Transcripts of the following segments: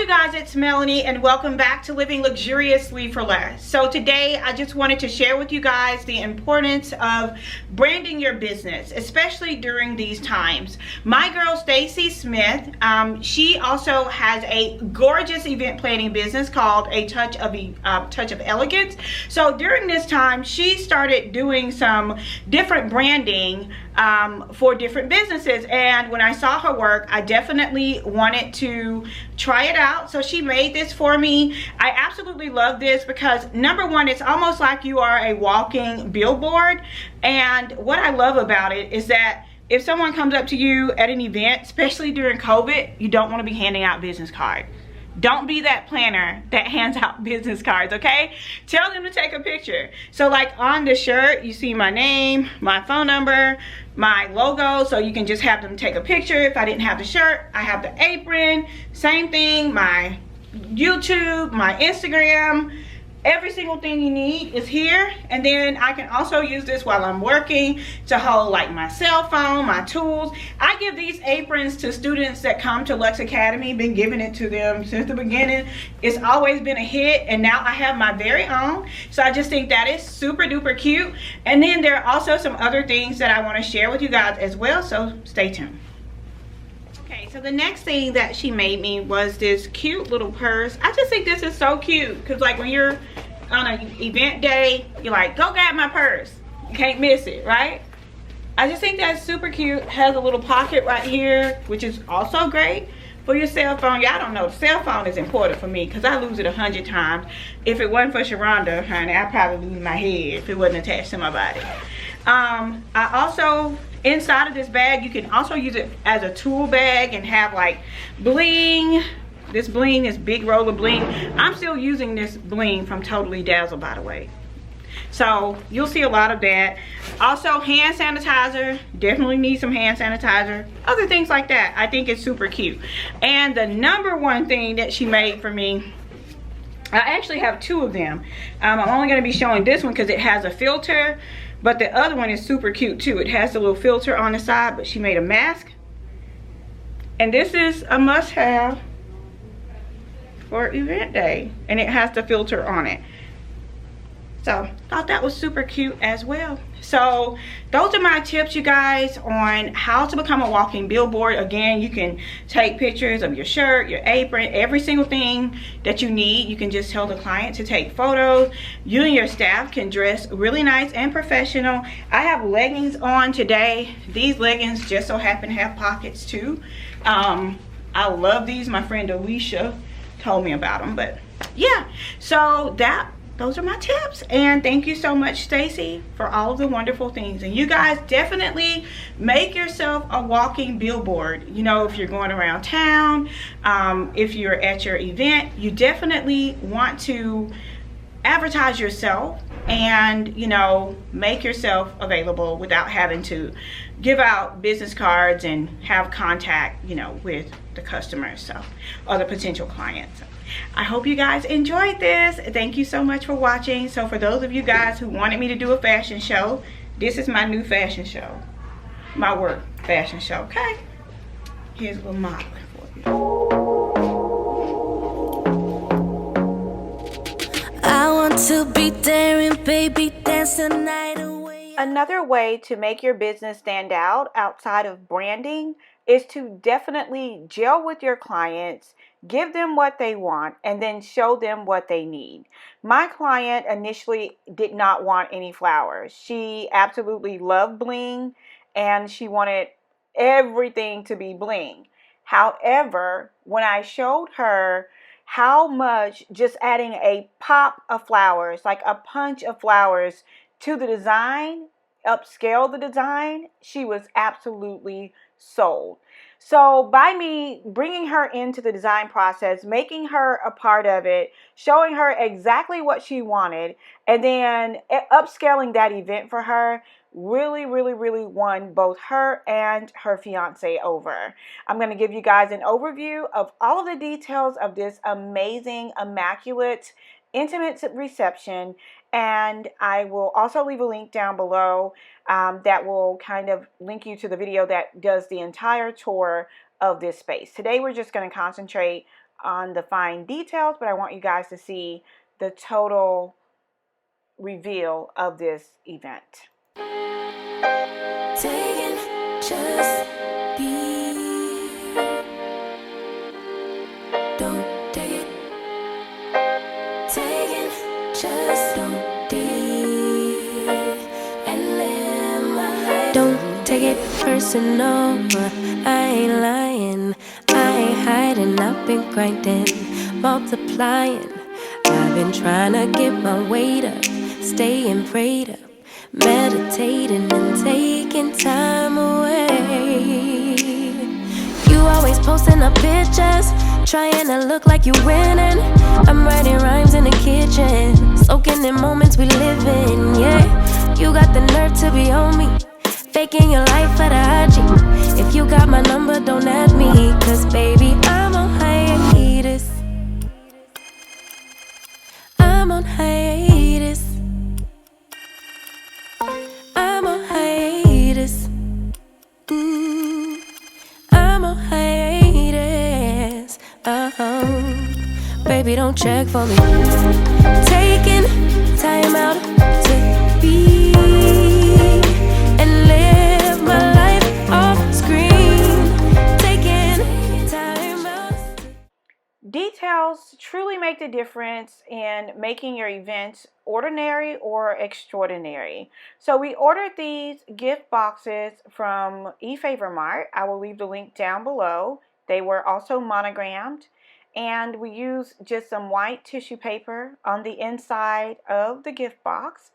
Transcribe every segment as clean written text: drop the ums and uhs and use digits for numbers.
you guys, it's Melanie and welcome back to Living Luxuriously for Less. So today I just wanted to share with you guys the importance of branding your business, especially during these times. My girl Stacy Smith, she also has a gorgeous event planning business called A Touch of Elegance. So during this time she started doing some different branding for different businesses, and when I saw her work I definitely wanted to try it out. So she made this for me. I absolutely love this because number one, it's almost like you are a walking billboard, and what I love about it is that if someone comes up to you at an event, especially during COVID, you don't want to be handing out business cards. Don't be that planner that hands out business cards, okay? Tell them to take a picture. So like on the shirt, you see my name, my phone number, my logo, so you can just have them take a picture. If I didn't have the shirt, I have the apron, same thing, my YouTube, my Instagram. Every single thing you need is here. And then I can also use this while I'm working to hold like my cell phone, my tools. I give these aprons to students that come to Lux Academy. Been giving it to them since the beginning. It's always been a hit, and now I have my very own. So I just think that is super duper cute. And then there are also some other things that I want to share with you guys as well, so stay tuned. Okay, so the next thing that she made me was this cute little purse. I just think this is so cute because like when you're on an event day, you're like, go grab my purse. You can't miss it, right? I just think that's super cute. Has a little pocket right here, which is also great for your cell phone. Y'all don't know, the cell phone is important for me because I lose it 100 times. If it wasn't for Sharonda, honey, I'd probably lose my head if it wasn't attached to my body. I also, inside of this bag, you can also use it as a tool bag and have like bling. This bling, this big roll of bling. I'm still using this bling from Totally Dazzled, by the way. So you'll see a lot of that. Also hand sanitizer, definitely need some hand sanitizer. Other things like that, I think it's super cute. And the number one thing that she made for me, I actually have two of them. I'm only gonna be showing this one because it has a filter, but the other one is super cute too. It has a little filter on the side, but she made a mask. And this is a must-have for event day, and it has the filter on it. So thought that was super cute as well. So those are my tips, you guys, on how to become a walking billboard. Again, you can take pictures of your shirt, your apron, every single thing that you need. You can just tell the client to take photos. You and your staff can dress really nice and professional. I have leggings on today. These leggings just so happen to have pockets too. I love these. My friend Alicia told me about them, but yeah, so those are my tips, and thank you so much, Stacy, for all of the wonderful things. And you guys definitely make yourself a walking billboard. You know, if you're going around town, if you're at your event, you definitely want to advertise yourself and, you know, make yourself available without having to give out business cards and have contact, you know, with the customers, so, or the potential clients. I hope you guys enjoyed this. Thank you so much for watching. So for those of you guys who wanted me to do a fashion show, this is my new fashion show, my work fashion show. Okay, here's a little modeling for you. I want to be daring, baby, dance the night away. Another way to make your business stand out outside of branding is to definitely gel with your clients, give them what they want, and then show them what they need. My client initially did not want any flowers. She absolutely loved bling, and she wanted everything to be bling. However, when I showed her how much just adding a pop of flowers, like a punch of flowers to the design, upscale the design, she was absolutely sold. So by me bringing her into the design process, making her a part of it, showing her exactly what she wanted, and then upscaling that event for her, really won both her and her fiance over. I'm going to give you guys an overview of all of the details of this amazing, immaculate, intimate reception, and I will also leave a link down below that will kind of link you to the video that does the entire tour of this space. Today we're just going to concentrate on the fine details, but I want you guys to see the total reveal of this event. Taking just be. Don't take it. Taking just don't be. And live my life. Don't take it personal. I ain't lying. I ain't hiding. I've been grinding, multiplying. I've been trying to get my weight up, staying prayed up, meditating and taking time away. You always posting up pictures, trying to look like you winning. I'm writing rhymes in the kitchen, soaking in moments we live in. Yeah, you got the nerve to be on me, faking your life for the IG. If you got my number, don't add me, cause baby, I'm on hiatus. I'm on hiatus. I'm on hiatus. I'm on hiatus. Baby, don't check for me. Taking time out to be and live my life off screen. Taking time out. Details truly make the difference in making your events ordinary or extraordinary. So we ordered these gift boxes from eFavorMart. I will leave the link down below. They were also monogrammed, and we used just some white tissue paper on the inside of the gift box,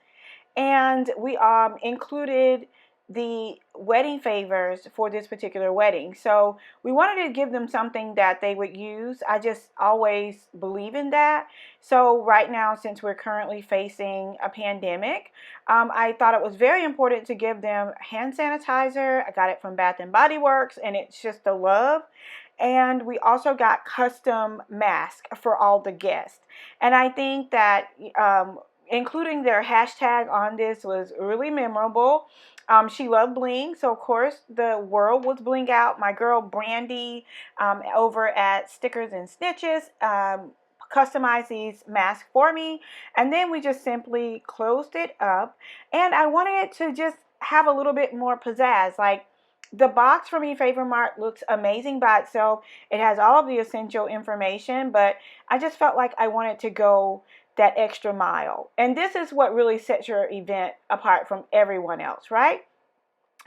and we included the wedding favors for this particular wedding. So we wanted to give them something that they would use. I just always believe in that. So right now, since we're currently facing a pandemic, I thought it was very important to give them hand sanitizer. I got it from Bath and Body Works, and it's just a love. And we also got custom masks for all the guests. And I think that including their hashtag on this was really memorable. She loved bling, so of course the world was bling out. My girl Brandy over at Stickers and Snitches customized these masks for me, and then we just simply closed it up, and I wanted it to just have a little bit more pizzazz. Like, the box from eFavorMart looks amazing by itself. It has all of the essential information, but I just felt like I wanted to go that extra mile. And this is what really sets your event apart from everyone else, right?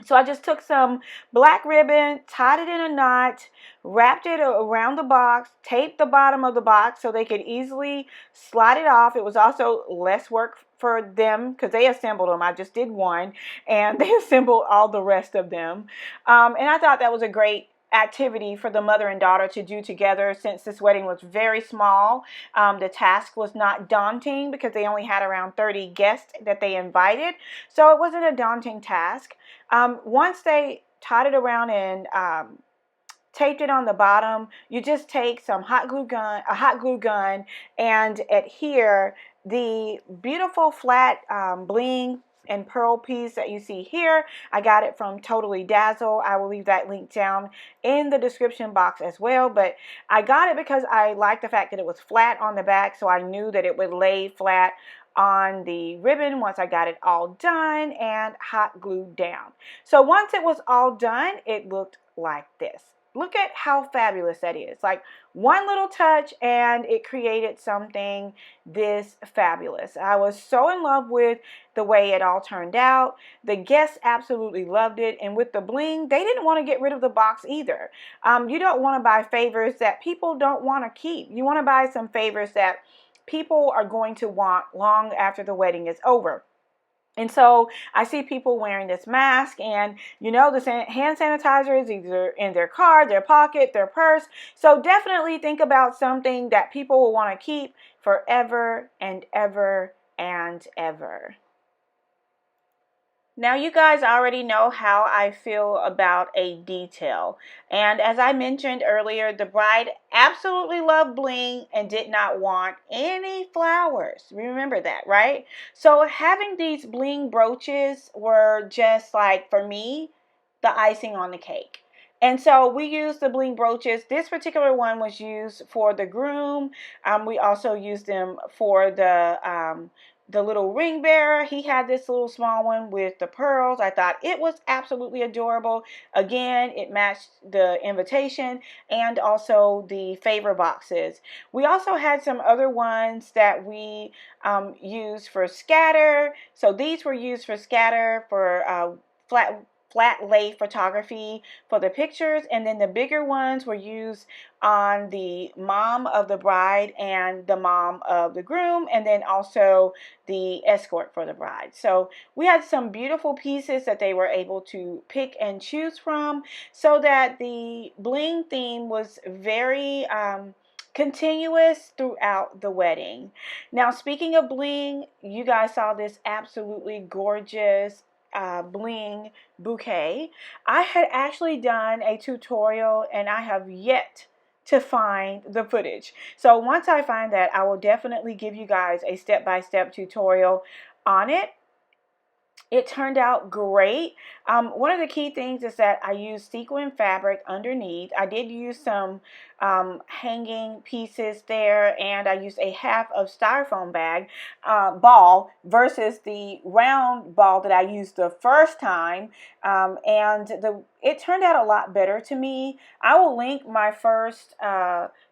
So I just took some black ribbon, tied it in a knot, wrapped it around the box, taped the bottom of the box so they could easily slide it off. It was also less work for them because they assembled them. I just did one, and they assembled all the rest of them. And I thought that was a great activity for the mother and daughter to do together, since this wedding was very small. The task was not daunting because they only had around 30 guests that they invited, so it wasn't a daunting task. Once they tied it around and taped it on the bottom, you just take some a hot glue gun, and adhere the beautiful flat bling and pearl piece that you see here. I got it from Totally Dazzle. I will leave that link down in the description box as well, but I got it because I like the fact that it was flat on the back, so I knew that it would lay flat on the ribbon once I got it all done and hot glued down. So once it was all done, it looked like this. Look at how fabulous that is. Like, one little touch and it created something this fabulous. I was so in love with the way it all turned out. The guests absolutely loved it. And with the bling, they didn't want to get rid of the box either. You don't want to buy favors that people don't want to keep. You want to buy some favors that people are going to want long after the wedding is over. And so I see people wearing this mask, and you know, the hand sanitizer is either in their car, their pocket, their purse. So definitely think about something that people will want to keep forever and ever and ever. Now, you guys already know how I feel about a detail. And as I mentioned earlier, the bride absolutely loved bling and did not want any flowers. Remember that, right? So having these bling brooches were just like, for me, the icing on the cake. And so we used the bling brooches. This particular one was used for the groom. We also used them for the little ring bearer. He had this little small one with the pearls. I thought it was absolutely adorable. Again, it matched the invitation and also the favor boxes. We also had some other ones that we used for scatter. So these were used for scatter, for flat lay photography for the pictures, and then the bigger ones were used on the mom of the bride and the mom of the groom, and then also the escort for the bride. So we had some beautiful pieces that they were able to pick and choose from, so that the bling theme was very continuous throughout the wedding. Now, speaking of bling, you guys saw this absolutely gorgeous bling bouquet. I had actually done a tutorial and I have yet to find the footage. So once I find that, I will definitely give you guys a step-by-step tutorial on it. It turned out great. One of the key things is that I used sequin fabric underneath. I did use some hanging pieces there, and I used a half of styrofoam ball versus the round ball that I used the first time. It turned out a lot better to me. I will link my first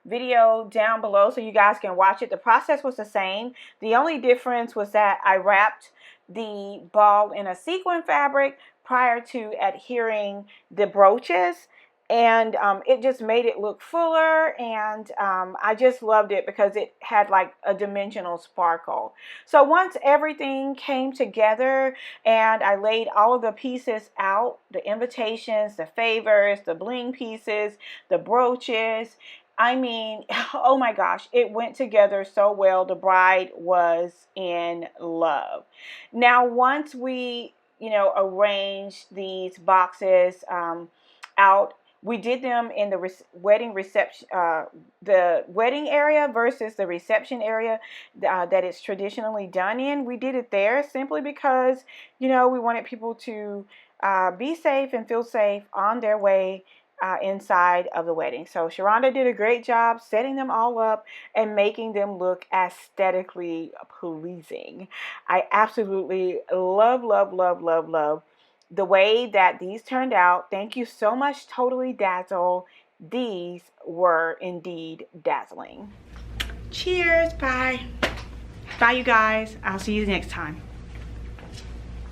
video down below so you guys can watch it. The process was the same. The only difference was that I wrapped the ball in a sequin fabric prior to adhering the brooches, and it just made it look fuller, and I just loved it because it had like a dimensional sparkle. So once everything came together and I laid all of the pieces out, the invitations, the favors, the bling pieces, the brooches, I mean, oh my gosh, it went together so well. The bride was in love. Now, once we, arranged these boxes out, we did them in the wedding reception, the wedding area versus the reception area that it's traditionally done in. We did it there simply because, we wanted people to be safe and feel safe on their way inside of the wedding. So Sharonda did a great job setting them all up and making them look aesthetically pleasing. I absolutely love, love, love, love, love the way that these turned out. Thank you so much, Totally Dazzle. These were indeed dazzling. Cheers. Bye. Bye, you guys. I'll see you next time.